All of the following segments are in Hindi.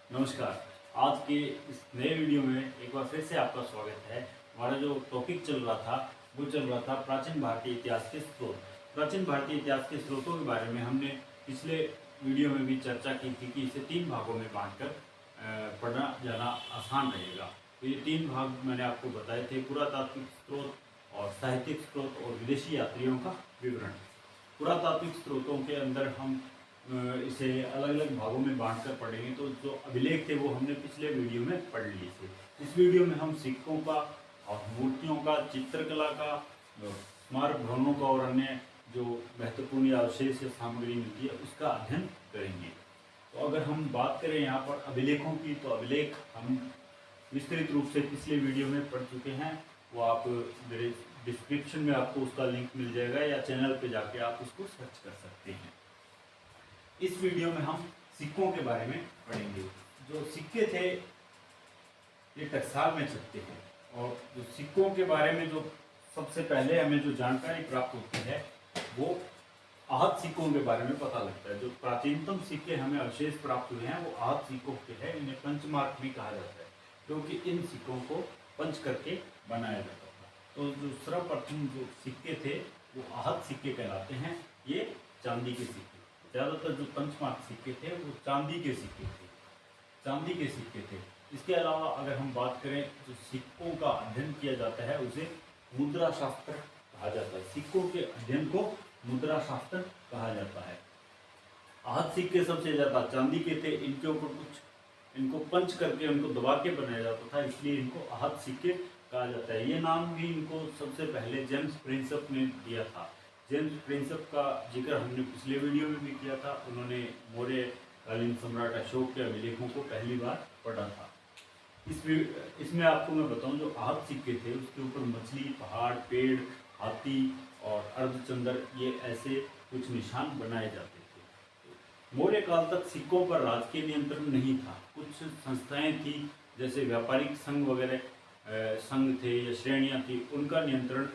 नमस्कार। आज के इस नए वीडियो में एक बार फिर से आपका स्वागत है। हमारा जो टॉपिक चल रहा था वो चल रहा था प्राचीन भारतीय इतिहास के स्रोत। प्राचीन भारतीय इतिहास के स्रोतों के बारे में हमने पिछले वीडियो में भी चर्चा की थी कि इसे 3 भागों में बांटकर पढ़ना जाना आसान रहेगा। तो ये 3 भाग मैंने आपको बताए थे: पुरातात्विक स्रोत और साहित्यिक स्रोत और विदेशी यात्रियों का विवरण। पुरातात्विक स्रोतों के अंदर हम इसे अलग अलग भागों में बांटकर पढ़ेंगे। तो जो अभिलेख थे वो हमने पिछले वीडियो में पढ़ लिए थे। इस वीडियो में हम सिक्कों का और मूर्तियों का, चित्रकला का, स्मारक भवनों का और अन्य जो महत्वपूर्ण या अवशेष या सामग्री मिलती है उसका अध्ययन करेंगे। तो अगर हम बात करें यहाँ पर अभिलेखों की, तो अभिलेख हम विस्तृत रूप से पिछले वीडियो में पढ़ चुके हैं। वो आप मेरे डिस्क्रिप्शन में आपको उसका लिंक मिल जाएगा या चैनल पे जाके आप उसको सर्च कर सकते हैं। इस वीडियो में हम सिक्कों के बारे में पढ़ेंगे। जो सिक्के थे ये टकसाल में छपते हैं, और जो सिक्कों के बारे में जो सबसे पहले हमें जो जानकारी प्राप्त होती है वो आहत सिक्कों के बारे में पता लगता है। जो प्राचीनतम सिक्के हमें अवशेष प्राप्त हुए हैं वो आहत सिक्कों के हैं। इन्हें पंचमार्क भी कहा जाता है क्योंकि इन सिक्कों को पंच करके बनाया जाता था। तो जो सर्वप्रथम जो सिक्के थे वो आहत सिक्के कहलाते हैं। ये चांदी के सिक्के, ज़्यादातर जो पंचमार्क सिक्के थे वो चांदी के सिक्के थे। इसके अलावा अगर हम बात करें, जो सिक्कों का अध्ययन किया जाता है उसे मुद्रा शास्त्र कहा जाता है। सिक्कों के अध्ययन को मुद्रा शास्त्र कहा जाता है। आहत सिक्के सबसे ज़्यादा चांदी के थे। इनके ऊपर इनको पंच करके उनको दबा के बनाया जाता था, इसलिए इनको आहत सिक्के कहा जाता है। ये नाम भी इनको सबसे पहले जेम्स प्रिंसप ने दिया था। जेम्स प्रिंसप का जिक्र हमने पिछले वीडियो में भी किया था। उन्होंने मौर्यकालीन सम्राट अशोक के अभिलेखों को पहली बार पढ़ा था। इसमें आपको मैं बताऊं, जो आहत सिक्के थे उसके ऊपर मछली, पहाड़, पेड़, हाथी और अर्धचंद्र, ये ऐसे कुछ निशान बनाए जाते थे। मौर्य काल तक सिक्कों पर राजकीय नियंत्रण नहीं था। कुछ संस्थाएं थी, जैसे व्यापारिक संघ वगैरह संघ थे या श्रेणियां थी, उनका नियंत्रण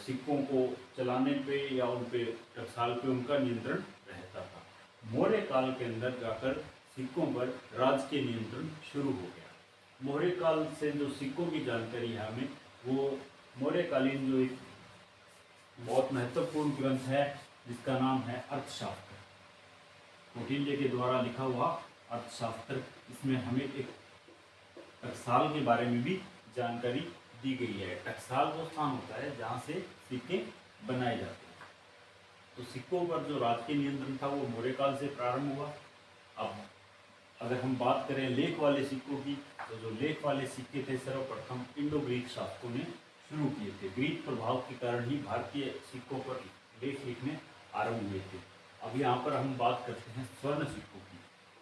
सिक्कों को चलाने पे या उन पे टकसाल पे उनका नियंत्रण रहता था। मौर्य काल के अंदर जाकर सिक्कों पर राजकीय नियंत्रण शुरू हो गया। मौर्य काल से जो सिक्कों की जानकारी है हमें, वो मौर्यकालीन जो एक बहुत महत्वपूर्ण ग्रंथ है जिसका नाम है अर्थशास्त्र, कौटिल्य के द्वारा लिखा हुआ अर्थशास्त्र। इसमें हमें एक टकसाल के बारे में भी जानकारी दी गई है। टकसाल वो स्थान होता है जहाँ से सिक्के बनाए जाते हैं। तो सिक्कों पर जो राजकीय नियंत्रण था वो मौर्य काल से प्रारंभ हुआ। अब अगर हम बात करें लेख वाले सिक्कों की, तो जो लेख वाले सिक्के थे सर्वप्रथम इंडो ग्रीक शासकों ने शुरू किए थे। ग्रीक प्रभाव के कारण ही भारतीय सिक्कों पर लेख लिखने आरंभ हुए थे। अब यहाँ पर हम बात करते हैं स्वर्ण सिक्कों की।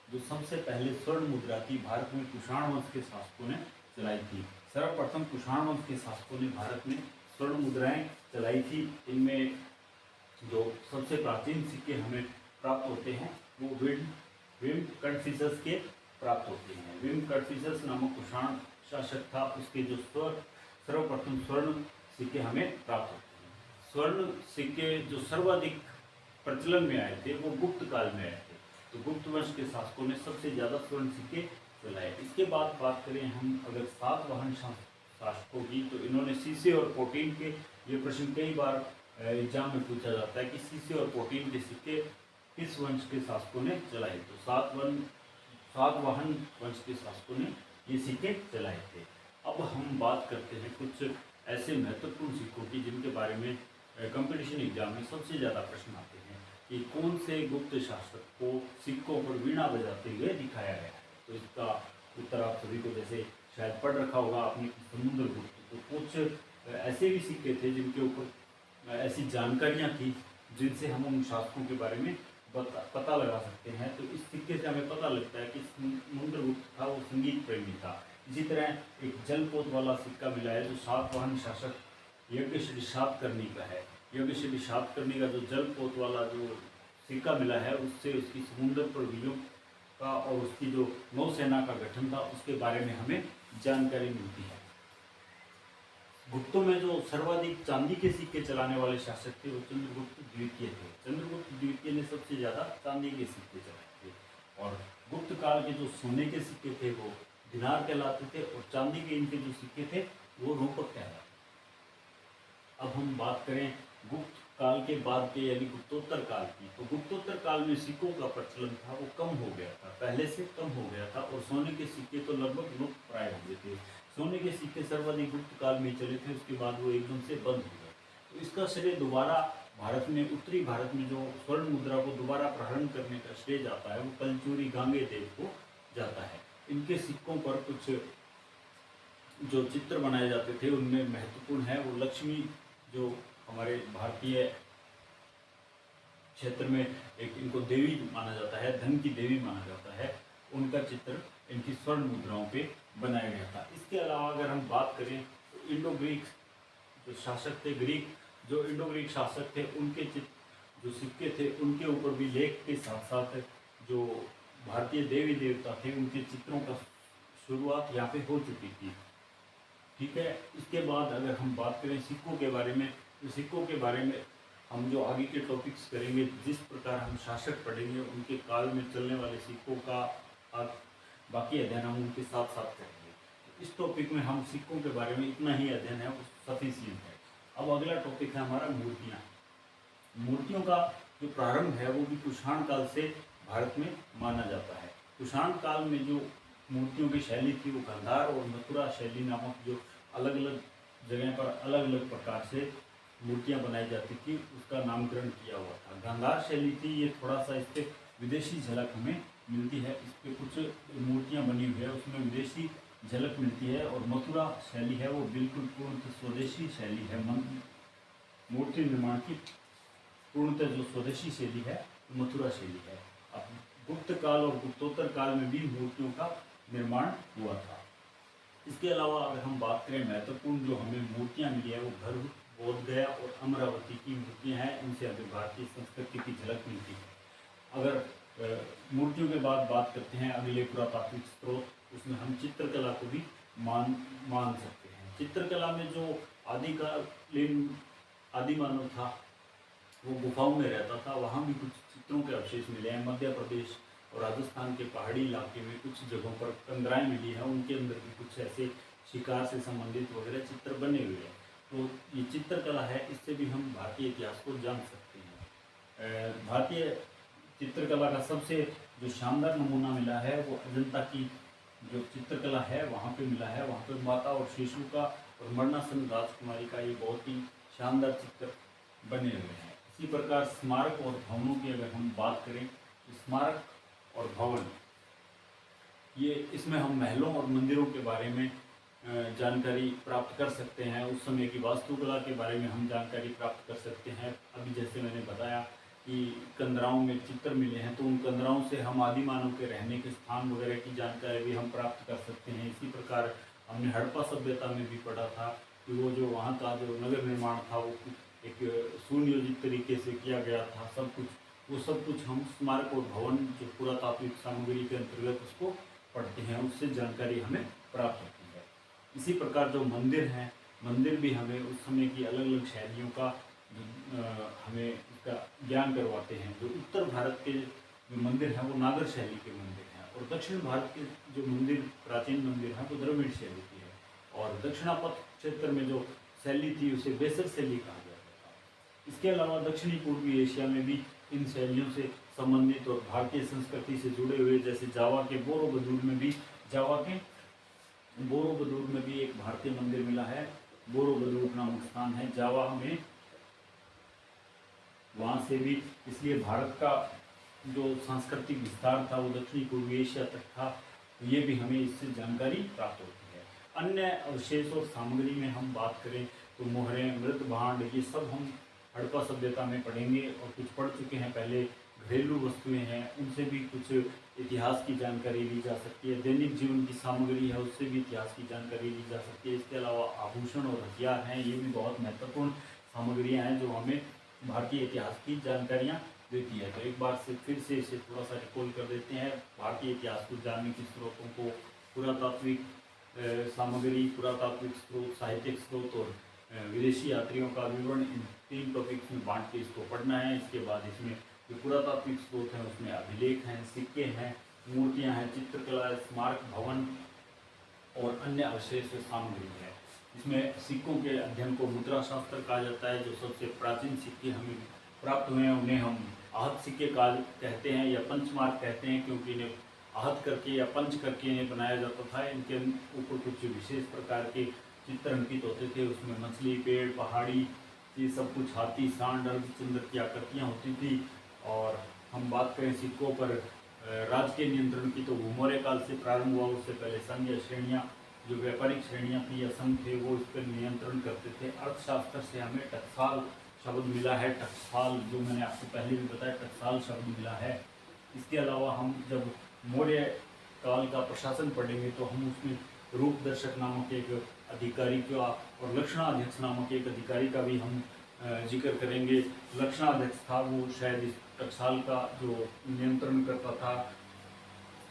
जो सबसे पहले स्वर्ण मुद्रा थी भारत में कुषाण वंश के शासकों ने चलाई थी। सर्वप्रथम कुषाण वंश के शासकों ने भारत में स्वर्ण मुद्राएं चलाई थी। इनमें जो सबसे प्राचीन सिक्के हमें प्राप्त होते हैं वो विम कड़फिसस के प्राप्त होते हैं। विम कड़फिसस नामक कुषाण शासक था, उसके जो सर्वप्रथम स्वर्ण सिक्के हमें प्राप्त होते हैं। स्वर्ण सिक्के जो सर्वाधिक प्रचलन में आए थे वो गुप्त काल में आए थे। तो गुप्त वंश के शासकों ने सबसे ज़्यादा स्वर्ण सिक्के चलाए। इसके बाद बात करें हम अगर सातवाहन शासकों की, तो इन्होंने सीसे और पोटीन के, ये प्रश्न कई बार एग्जाम में पूछा जाता है कि सीसे और पोटीन के सिक्के किस वंश के शासकों ने चलाए। तो सातवाहन वंश के शासकों ने ये सिक्के चलाए थे। अब हम बात करते हैं कुछ ऐसे महत्वपूर्ण सिक्कों की जिनके बारे में कंपटीशन एग्जाम में सबसे ज़्यादा प्रश्न आते हैं कि कौन से गुप्त शासक को सिक्कों पर वीणा बजाते हुए दिखाया गया है। तो इसका उत्तर आप सभी को जैसे शायद पढ़ रखा होगा आपने, समुद्रगुप्त। तो कुछ ऐसे भी सिक्के थे जिनके ऊपर ऐसी जानकारियाँ थी जिनसे हम उन शासकों के बारे में पता लगा सकते हैं। तो इस सिक्के से हमें पता लगता है कि समुद्रगुप्त था वो संगीत प्रेमी था। इसी तरह एक जलपोत वाला सिक्का मिला है जो सातवाहन शासक यज्ञश्री सातकर्णी का है। यज्ञश्री सातकर्णी का जो जलपोत वाला जो सिक्का मिला है उससे उसकी समुद्र पर विजयों का और उसकी जो नौसेना का गठन था उसके बारे में हमें जानकारी मिलती है। गुप्तों में जो सर्वाधिक चांदी के सिक्के चलाने वाले शासक थे वो चंद्रगुप्त द्वितीय थे। चंद्रगुप्त द्वितीय ने सबसे ज़्यादा चांदी के सिक्के चलाए थे। और गुप्त काल के जो सोने के सिक्के थे वो दिनार कहलाते थे और चांदी के इनके जो सिक्के थे वो रूपक कहलाते थे। अब हम बात करें गुप्त काल के बाद के यानी गुप्तोत्तर काल की, तो गुप्तोत्तर काल में सिक्कों का प्रचलन था वो कम हो गया था, पहले से कम हो गया था और सोने के सिक्के तो लगभग लुप्त प्राय हो गए थे। सोने के सिक्के सर्वाधिक गुप्त काल में चले थे, उसके बाद वो एकदम से बंद हो गए। तो इसका श्रेय दोबारा भारत में, उत्तरी भारत में जो स्वर्ण मुद्रा को दोबारा प्रारंभ करने का श्रेय जाता है वो कलचुरी गांगेय को जाता है। इनके सिक्कों पर कुछ जो चित्र बनाए जाते थे उनमें महत्वपूर्ण है वो लक्ष्मी, जो हमारे भारतीय क्षेत्र में एक इनको देवी माना जाता है, धन की देवी माना जाता है, उनका चित्र इनकी स्वर्ण मुद्राओं पे बनाया गया था। इसके अलावा अगर हम बात करें तो इंडो ग्रीक जो शासक थे, जो इंडो ग्रीक शासक थे उनके जो सिक्के थे उनके ऊपर भी लेख के साथ साथ जो भारतीय देवी देवता थे उनके चित्रों का शुरुआत यहाँ पे हो चुकी थी। ठीक है, इसके बाद अगर हम बात करें सिक्कों के बारे में, तो सिक्कों के बारे में हम जो आगे के टॉपिक्स करेंगे, जिस प्रकार हम शासक पढ़ेंगे उनके काल में चलने वाले सिक्कों का बाकी अध्ययन हम उनके साथ साथ करेंगे। इस टॉपिक में हम सिक्कों के बारे में इतना ही अध्ययन है वो सफिशिएंट है। अब अगला टॉपिक है हमारा मूर्तियाँ। मूर्तियों का जो प्रारंभ है वो भी कुषाण काल से भारत में माना जाता है। कुषाण काल में जो मूर्तियों की शैली थी वो गांधार और मथुरा शैली नामक जो अलग अलग जगह पर अलग अलग प्रकार से मूर्तियां बनाई जाती थी उसका नामकरण किया हुआ था। गांधार शैली थी, ये थोड़ा सा इस पर विदेशी झलक हमें मिलती है, इस पर कुछ मूर्तियां बनी हुई है उसमें विदेशी झलक मिलती है। और मथुरा शैली है वो बिल्कुल पूर्णतः स्वदेशी शैली है, मूर्ति निर्माण की पूर्णतः जो स्वदेशी शैली है मथुरा शैली है। अब गुप्त काल और गुप्तोत्तर काल में भी मूर्तियों का निर्माण हुआ था। इसके अलावा अगर हम बात करें महत्वपूर्ण जो हमें मूर्तियां मिली है वो भर, बोधगया और अमरावती की मूर्तियां हैं, इनसे हमें भारतीय संस्कृति की झलक मिलती है। अगर मूर्तियों के बाद बात करते हैं अगले पुरातात्विक स्रोत, उसमें हम चित्रकला को भी मान सकते हैं। चित्रकला में जो आदिकालीन आदि मानव था वो गुफाओं में रहता था, वहाँ भी कुछ चित्रों के अवशेष मिले हैं। मध्य प्रदेश और राजस्थान के पहाड़ी इलाके में कुछ जगहों पर कंदराएं मिली हैं, उनके अंदर भी कुछ ऐसे शिकार से संबंधित वगैरह चित्र बने हुए हैं। तो ये चित्रकला है, इससे भी हम भारतीय इतिहास को जान सकते हैं। भारतीय चित्रकला का सबसे जो शानदार नमूना मिला है वो अजंता की जो चित्रकला है वहाँ पे मिला है। वहाँ पे माता और शिशु का और मरणासन राजकुमारी का ये बहुत ही शानदार चित्र बने हुए हैं। इसी प्रकार स्मारक और भवनों की अगर हम बात करें तो स्मारक और भवन, ये इसमें हम महलों और मंदिरों के बारे में जानकारी प्राप्त कर सकते हैं। उस समय की वास्तुकला के बारे में हम जानकारी प्राप्त कर सकते हैं। अभी जैसे मैंने बताया कि कंदराओं में चित्र मिले हैं, तो उन कंदराओं से हम आदि मानव के रहने के स्थान वगैरह की जानकारी भी हम प्राप्त कर सकते हैं। इसी प्रकार हमने हड़प्पा सभ्यता में भी पढ़ा था कि वो जो वहाँ का जो नगर निर्माण था वो एक सुनियोजित तरीके से किया गया था। वो सब कुछ हम स्मारक और भवन जो पुरातात्विक सामग्री के अंतर्गत उसको पढ़ते हैं, उससे जानकारी हमें प्राप्त होती है। इसी प्रकार जो मंदिर हैं, मंदिर भी हमें उस समय की अलग अलग शैलियों का हमें इसका ज्ञान करवाते हैं। जो उत्तर भारत के जो मंदिर हैं वो नागर शैली के मंदिर हैं और दक्षिण भारत के जो मंदिर प्राचीन मंदिर हैं वो द्रविड़ शैली की है। और दक्षिणापथ क्षेत्र में जो शैली थी उसे बेसर शैली कहा जाता था। इसके अलावा दक्षिणी पूर्वी एशिया में भी इन शैलियों से संबंधित और भारतीय संस्कृति से जुड़े हुए, जैसे जावा के बोरोबुदुर में भी एक भारतीय मंदिर मिला है। बोरोबुदुर नामक स्थान है जावा में, वहाँ से भी, इसलिए भारत का जो सांस्कृतिक विस्तार था वो दक्षिणी पूर्वी एशिया तक था। ये भी हमें इससे जानकारी प्राप्त होती है। अन्य अवशेष और सामग्री में हम बात करें तो मोहरें, मृत भांड, ये सब हम हड़प्पा सभ्यता में पढ़ेंगे और कुछ पढ़ चुके हैं पहले। घरेलू वस्तुएं हैं, उनसे भी कुछ इतिहास की जानकारी ली जा सकती है। दैनिक जीवन की सामग्री है, उससे भी इतिहास की जानकारी ली जा सकती है। इसके अलावा आभूषण और हथियार हैं, ये भी बहुत महत्वपूर्ण सामग्रियाँ हैं जो हमें भारतीय इतिहास की जानकारियाँ देती है। तो एक बार से फिर से इसे थोड़ा सा रिकॉल कर देते हैं। भारतीय इतिहास को जानने के स्रोतों को पुरातात्विक सामग्री, पुरातात्विक स्रोत, साहित्यिक स्रोत और विदेशी यात्रियों का विवरण, इन 3 टॉपिक्स में बांट के इसको पढ़ना है। इसके बाद इसमें जो पुरातात्विक स्रोत हैं उसमें अभिलेख हैं, सिक्के हैं, मूर्तियां हैं, चित्रकला, स्मारक भवन और अन्य अवशेष सामग्री है। इसमें सिक्कों के अध्ययन को मुद्रा शास्त्र कहा जाता है। जो सबसे प्राचीन सिक्के हमें प्राप्त हुए हैं उन्हें हम आहत सिक्के कहते हैं या पंचमार्क कहते हैं, क्योंकि इन्हें आहत करके या पंच करके इन्हें बनाया जाता था। इनके ऊपर कुछ विशेष प्रकार के चित्र अंकित होते थे। उसमें मछली, पेड़, पहाड़ी, ये सब कुछ, हाथी, सांड, अर्धचंद्र की आकृतियाँ होती थी। और हम बात करें सिक्कों पर राज्य के नियंत्रण की, तो मौर्य काल से प्रारंभ हुआ। उससे पहले संघ या श्रेणियाँ, जो व्यापारिक श्रेणियाँ थी या संघ थे, वो इस पर नियंत्रण करते थे। अर्थशास्त्र से हमें टकसाल शब्द मिला है। टकसाल, जो मैंने आपको पहले भी बताया, टकसाल शब्द मिला है। इसके अलावा हम जब मौर्य काल का प्रशासन पढ़ेंगे तो हम उसमें रूपदर्शक नामक एक अधिकारी का और लक्षणाध्यक्ष नामक एक अधिकारी का भी हम जिक्र करेंगे। लक्षणाध्यक्ष था, वो शायद इस टकसाल का जो नियंत्रण करता था,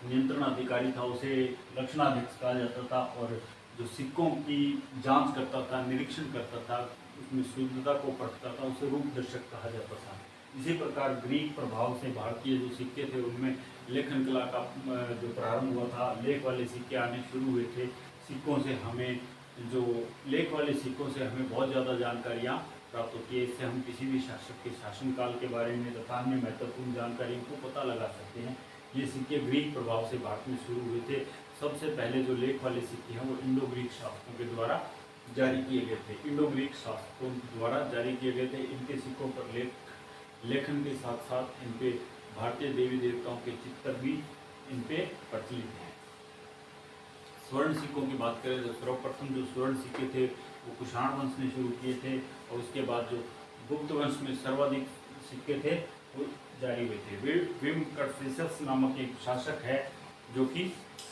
नियंत्रण अधिकारी था, उसे लक्षणाध्यक्ष कहा जाता था। और जो सिक्कों की जांच करता था, निरीक्षण करता था, उसमें शुद्धता को परखता था, उसे रूपदर्शक कहा जाता था। इसी प्रकार ग्रीक प्रभाव से भारतीय जो सिक्के थे उनमें लेखन कला का जो प्रारंभ हुआ था। लेख वाले सिक्के आने शुरू हुए थे। सिक्कों से हमें, जो लेख वाले सिक्कों से हमें बहुत ज़्यादा जानकारियाँ प्राप्त होती है। इससे हम किसी भी शासक के शासनकाल के बारे में तथा अन्य महत्वपूर्ण जानकारियों को पता लगा सकते हैं। ये सिक्के ग्रीक प्रभाव से भारत में शुरू हुए थे। सबसे पहले जो लेख वाले सिक्के हैं वो इंडो ग्रीक शासकों के द्वारा जारी किए गए थे। इंडो ग्रीक शासकों द्वारा जारी किए गए थे। इनके सिक्कों पर लेखन के साथ साथ इन पे भारतीय देवी देवताओं के चित्र भी इन पे प्रचलित हैं। स्वर्ण सिक्कों की बात करें तो सर्वप्रथम जो स्वर्ण सिक्के थे वो कुषाण वंश ने शुरू किए थे, और उसके बाद जो गुप्त वंश में सर्वाधिक सिक्के थे वो जारी हुए थे। विम कर्फिसस नामक एक शासक है जो कि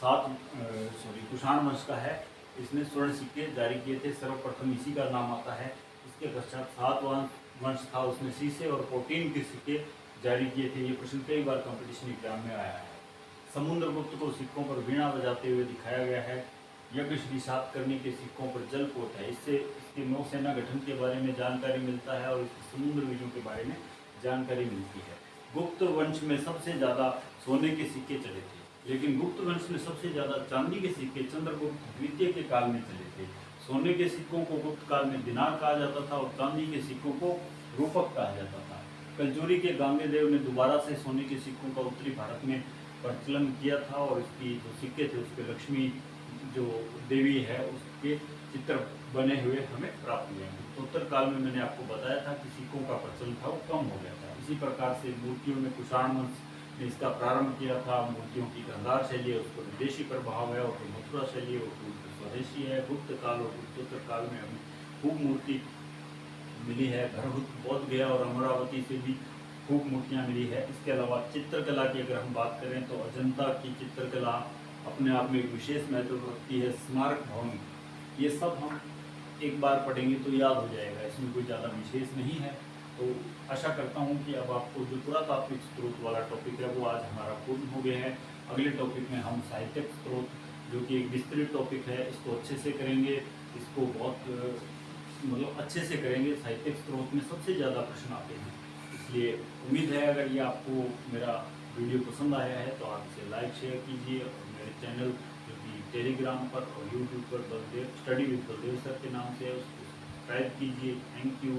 कुषाण वंश का है। इसने स्वर्ण सिक्के जारी किए थे, सर्वप्रथम इसी का नाम आता है। इसके पश्चात सातवाहन वंश था, उसने सीसे और प्रोटीन के सिक्के जारी किए थे। ये प्रश्न कई बार कंपटीशन एग्जाम में आया है। समुद्रगुप्त को सिक्कों पर वीणा बजाते हुए दिखाया गया है। यज्ञ श्री सातकर्णी के सिक्कों पर जलपोत है। इससे इसके नौसेना गठन के बारे में जानकारी मिलता है और इसके समुद्र वीरों के बारे में जानकारी मिलती है। गुप्त वंश में सबसे ज़्यादा सोने के सिक्के चले थे, लेकिन गुप्त वंश में सबसे ज़्यादा चांदी के सिक्के चंद्रगुप्त द्वितीय के काल में चले थे। सोने के सिक्कों को गुप्त काल में दिनार कहा जाता था और चांदी के सिक्कों को रूपक कहा जाता था। कलजोरी के गांगेदेव ने दोबारा से सोने के सिक्कों का उत्तरी भारत में प्रचलन किया था, और इसकी जो सिक्के थे उस पर लक्ष्मी जो देवी है उसके चित्र बने हुए हमें प्राप्त हुए हैं। उत्तर काल में मैंने आपको बताया था कि सिक्कों का प्रचलन था वो कम हो गया था। इसी प्रकार से मूर्तियों में कुषाण वंश ने इसका प्रारंभ किया था। मूर्तियों की गांधार शैली है, उसको विदेशी प्रभाव है, और जो मथुरा शैली है वो स्वदेशी है। गुप्त काल और गुप्तोत्तर काल में हमें खूब मूर्ति मिली है। भरहुत, बोध गया और अमरावती से भी खूब मूर्तियाँ मिली है। इसके अलावा चित्रकला की अगर हम बात करें तो अजंता की चित्रकला अपने आप में एक विशेष महत्व रखती है। स्मारक भवन, ये सब हम एक बार पढ़ेंगे तो याद हो जाएगा, इसमें कोई ज़्यादा विशेष नहीं है। तो आशा करता हूँ कि अब आपको जो पुरातात्विक स्रोत वाला टॉपिक है वो आज हमारा पूर्ण हो गया है। अगले टॉपिक में हम साहित्यिक स्रोत, जो कि एक विस्तृत टॉपिक है, इसको अच्छे से करेंगे। इसको बहुत अच्छे से करेंगे। साहित्यिक स्रोत में सबसे ज़्यादा प्रश्न आते हैं, इसलिए उम्मीद है अगर ये आपको मेरा वीडियो पसंद आया है तो आप इसे लाइक शेयर कीजिए, और मेरे चैनल जो कि टेलीग्राम पर और यूट्यूब पर Baldev study with Baldev sir के नाम से है उसको सब्सक्राइब कीजिए। Thank you.